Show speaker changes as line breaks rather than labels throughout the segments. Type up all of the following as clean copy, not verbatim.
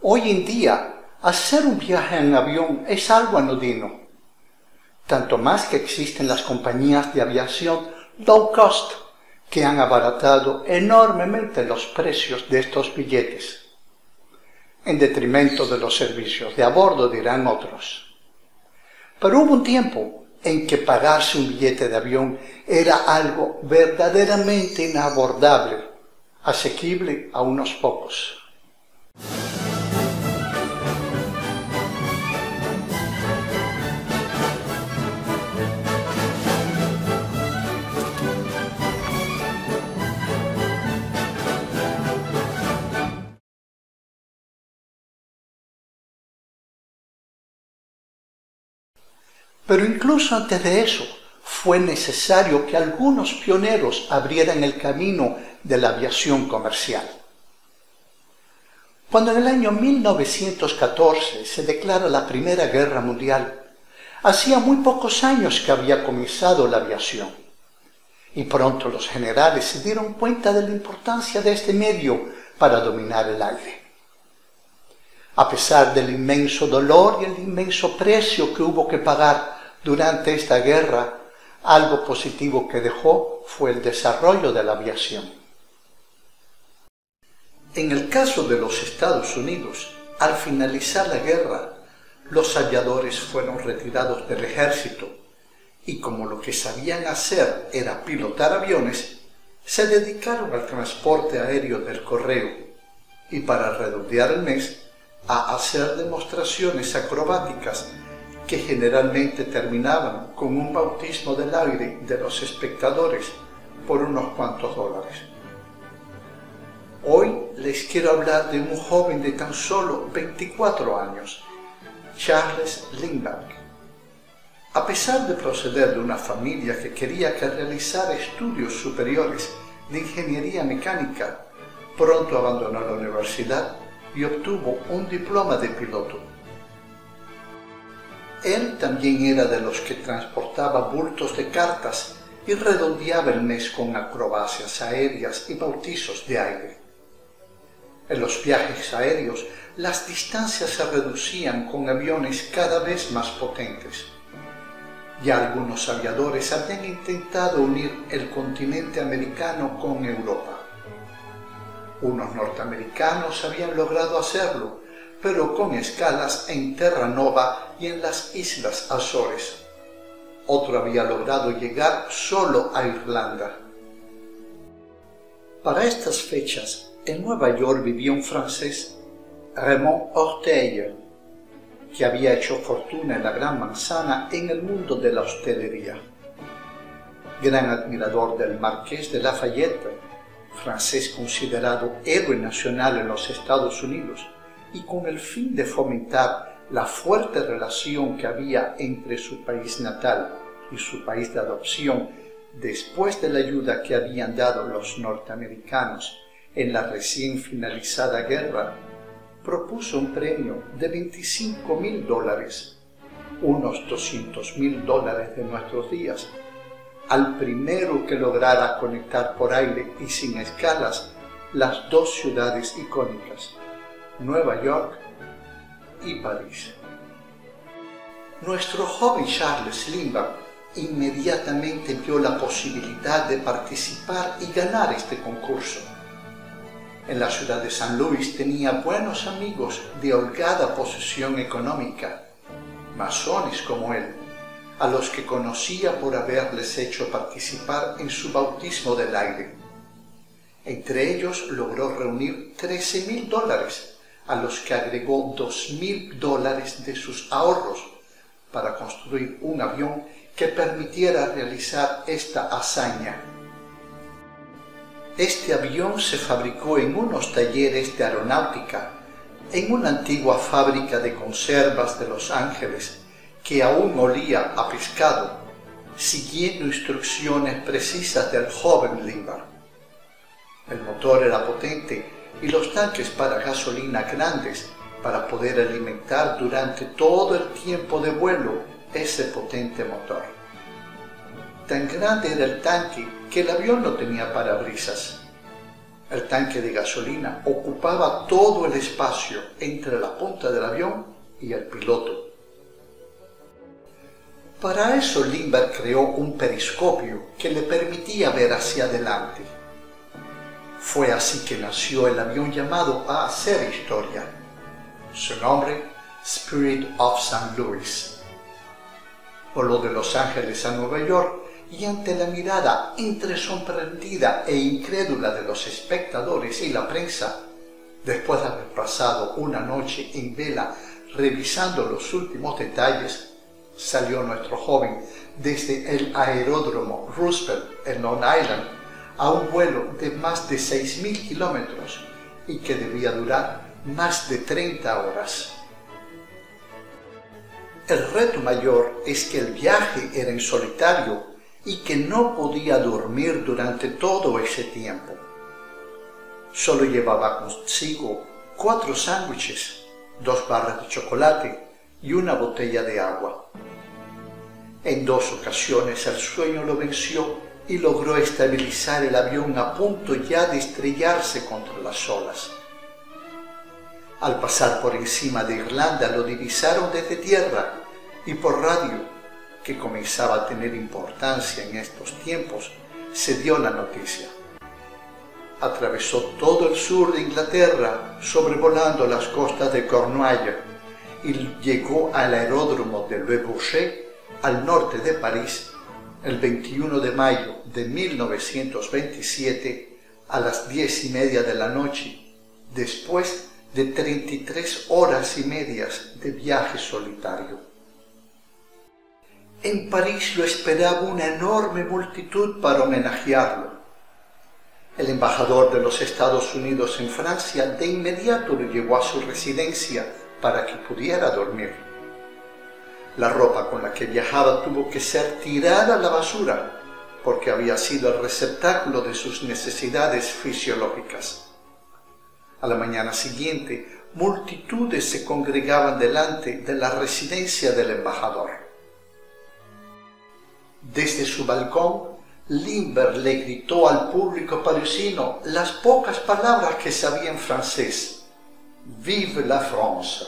Hoy en día, hacer un viaje en avión es algo anodino, tanto más que existen las compañías de aviación low cost que han abaratado enormemente los precios de estos billetes, en detrimento de los servicios de a bordo, dirán otros. Pero hubo un tiempo en que pagarse un billete de avión era algo verdaderamente inabordable, asequible a unos pocos. Pero incluso antes de eso, fue necesario que algunos pioneros abrieran el camino de la aviación comercial. Cuando en el año 1914 se declara la Primera Guerra Mundial, hacía muy pocos años que había comenzado la aviación, y pronto los generales se dieron cuenta de la importancia de este medio para dominar el aire. A pesar del inmenso dolor y el inmenso precio que hubo que pagar durante esta guerra, algo positivo que dejó fue el desarrollo de la aviación. En el caso de los Estados Unidos, al finalizar la guerra, los aviadores fueron retirados del ejército y como lo que sabían hacer era pilotar aviones, se dedicaron al transporte aéreo del correo y, para redondear el mes, a hacer demostraciones acrobáticas que generalmente terminaban con un bautismo del aire de los espectadores por unos cuantos dólares. Hoy les quiero hablar de un joven de tan solo 24 años, Charles Lindbergh. A pesar de proceder de una familia que quería que realizara estudios superiores de ingeniería mecánica, pronto abandonó la universidad y obtuvo un diploma de piloto. Él también era de los que transportaba bultos de cartas y redondeaba el mes con acrobacias aéreas y bautizos de aire. En los viajes aéreos, las distancias se reducían con aviones cada vez más potentes. Ya algunos aviadores habían intentado unir el continente americano con Europa. Unos norteamericanos habían logrado hacerlo, pero con escalas en Terranova y en las Islas Azores. Otro había logrado llegar solo a Irlanda. Para estas fechas, en Nueva York vivía un francés, Raymond Orteil, que había hecho fortuna en la Gran Manzana en el mundo de la hostelería. Gran admirador del Marqués de Lafayette, francés considerado héroe nacional en los Estados Unidos, y con el fin de fomentar la fuerte relación que había entre su país natal y su país de adopción después de la ayuda que habían dado los norteamericanos en la recién finalizada guerra, propuso un premio de $25,000, unos $200,000 de nuestros días, al primero que lograra conectar por aire y sin escalas las dos ciudades icónicas, Nueva York y París. Nuestro joven Charles Lindbergh inmediatamente vio la posibilidad de participar y ganar este concurso. En la ciudad de San Luis tenía buenos amigos de holgada posición económica, masones como él, a los que conocía por haberles hecho participar en su bautismo del aire. Entre ellos logró reunir $13,000, a los que agregó $2,000 de sus ahorros para construir un avión que permitiera realizar esta hazaña. Este avión se fabricó en unos talleres de aeronáutica, en una antigua fábrica de conservas de Los Ángeles, que aún olía a pescado, siguiendo instrucciones precisas del joven Lindbergh. El motor era potente y los tanques para gasolina grandes para poder alimentar durante todo el tiempo de vuelo ese potente motor. Tan grande era el tanque que el avión no tenía parabrisas. El tanque de gasolina ocupaba todo el espacio entre la punta del avión y el piloto. Para eso Lindbergh creó un periscopio que le permitía ver hacia adelante. Fue así que nació el avión llamado a hacer historia. Su nombre, Spirit of St. Louis. Voló de Los Ángeles a Nueva York y ante la mirada entre sorprendida e incrédula de los espectadores y la prensa, después de haber pasado una noche en vela revisando los últimos detalles, salió nuestro joven desde el aeródromo Roosevelt en Long Island a un vuelo de más de 6.000 kilómetros y que debía durar más de 30 horas. El reto mayor es que el viaje era en solitario y que no podía dormir durante todo ese tiempo. Solo llevaba consigo 4 sándwiches, 2 barras de chocolate y una botella de agua. En 2 ocasiones el sueño lo venció y logró estabilizar el avión a punto ya de estrellarse contra las olas. Al pasar por encima de Irlanda lo divisaron desde tierra y por radio, que comenzaba a tener importancia en estos tiempos, se dio la noticia. Atravesó todo el sur de Inglaterra, sobrevolando las costas de Cornualla, y llegó al aeródromo de Le Bourget, al norte de París, el 21 de mayo de 1927 a las 10:30 de la noche, después de 33 horas y medias de viaje solitario. En París lo esperaba una enorme multitud para homenajearlo. El embajador de los Estados Unidos en Francia de inmediato lo llevó a su residencia para que pudiera dormir. La ropa con la que viajaba tuvo que ser tirada a la basura porque había sido el receptáculo de sus necesidades fisiológicas. A la mañana siguiente, multitudes se congregaban delante de la residencia del embajador. Desde su balcón, Lindbergh le gritó al público parisino las pocas palabras que sabía en francés: «Vive la France».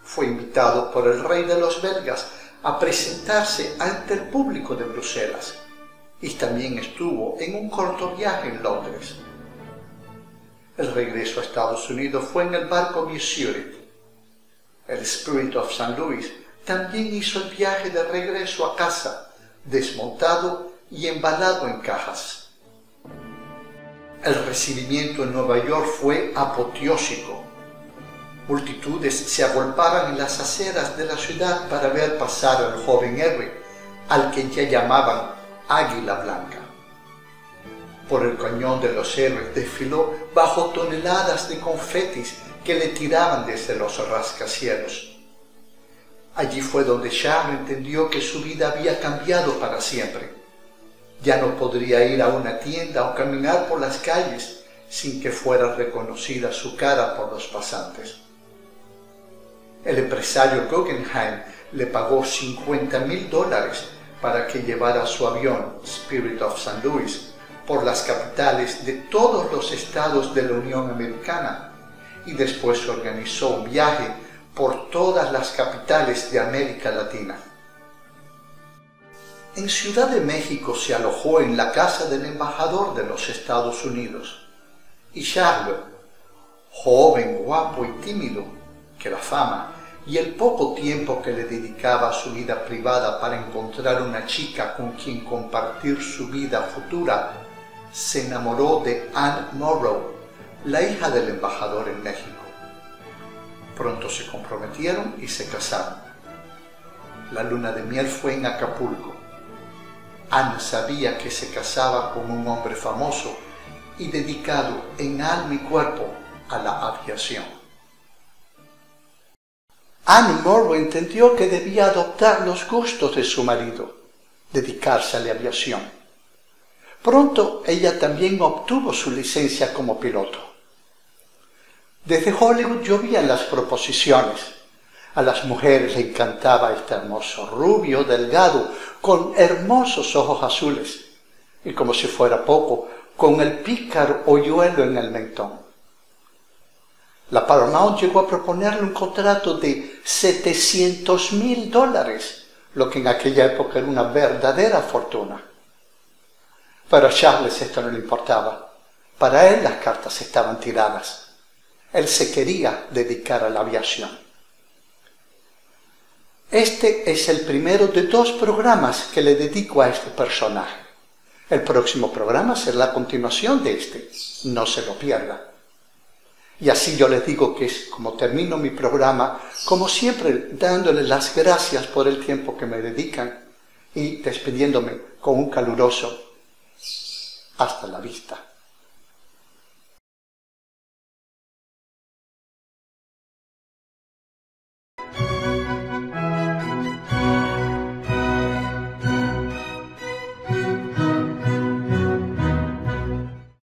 Fue invitado por el rey de los belgas a presentarse ante el público de Bruselas y también estuvo en un corto viaje en Londres. El regreso a Estados Unidos fue en el barco Missouri. El Spirit of St. Louis también hizo el viaje de regreso a casa, desmontado y embalado en cajas. El recibimiento en Nueva York fue apoteósico. Multitudes se agolpaban en las aceras de la ciudad para ver pasar al joven héroe, al que ya llamaban Águila Blanca. Por el cañón de los héroes desfiló bajo toneladas de confetis que le tiraban desde los rascacielos. Allí fue donde Charles entendió que su vida había cambiado para siempre. Ya no podría ir a una tienda o caminar por las calles sin que fuera reconocida su cara por los pasantes. El empresario Guggenheim le pagó $50,000 para que llevara su avión Spirit of St. Louis por las capitales de todos los estados de la Unión Americana y después organizó un viaje por todas las capitales de América Latina. En Ciudad de México se alojó en la casa del embajador de los Estados Unidos, y Charles, joven, guapo y tímido, que la fama y el poco tiempo que le dedicaba a su vida privada para encontrar una chica con quien compartir su vida futura, se enamoró de Anne Morrow, la hija del embajador en México. Pronto se comprometieron y se casaron. La luna de miel fue en Acapulco. Anne sabía que se casaba con un hombre famoso y dedicado en alma y cuerpo a la aviación. Anne Morrow entendió que debía adoptar los gustos de su marido, dedicarse a la aviación. Pronto ella también obtuvo su licencia como piloto. Desde Hollywood llovían las proposiciones. A las mujeres le encantaba este hermoso rubio, delgado, con hermosos ojos azules. Y como si fuera poco, con el pícaro hoyuelo en el mentón. La Paramount llegó a proponerle un contrato de $700,000, lo que en aquella época era una verdadera fortuna. Pero a Charles esto no le importaba. Para él las cartas estaban tiradas. Él se quería dedicar a la aviación. Este es el primero de 2 programas que le dedico a este personaje. El próximo programa será la continuación de este. No se lo pierda. Y así yo les digo que es como termino mi programa, como siempre, dándoles las gracias por el tiempo que me dedican y despidiéndome con un caluroso hasta la vista.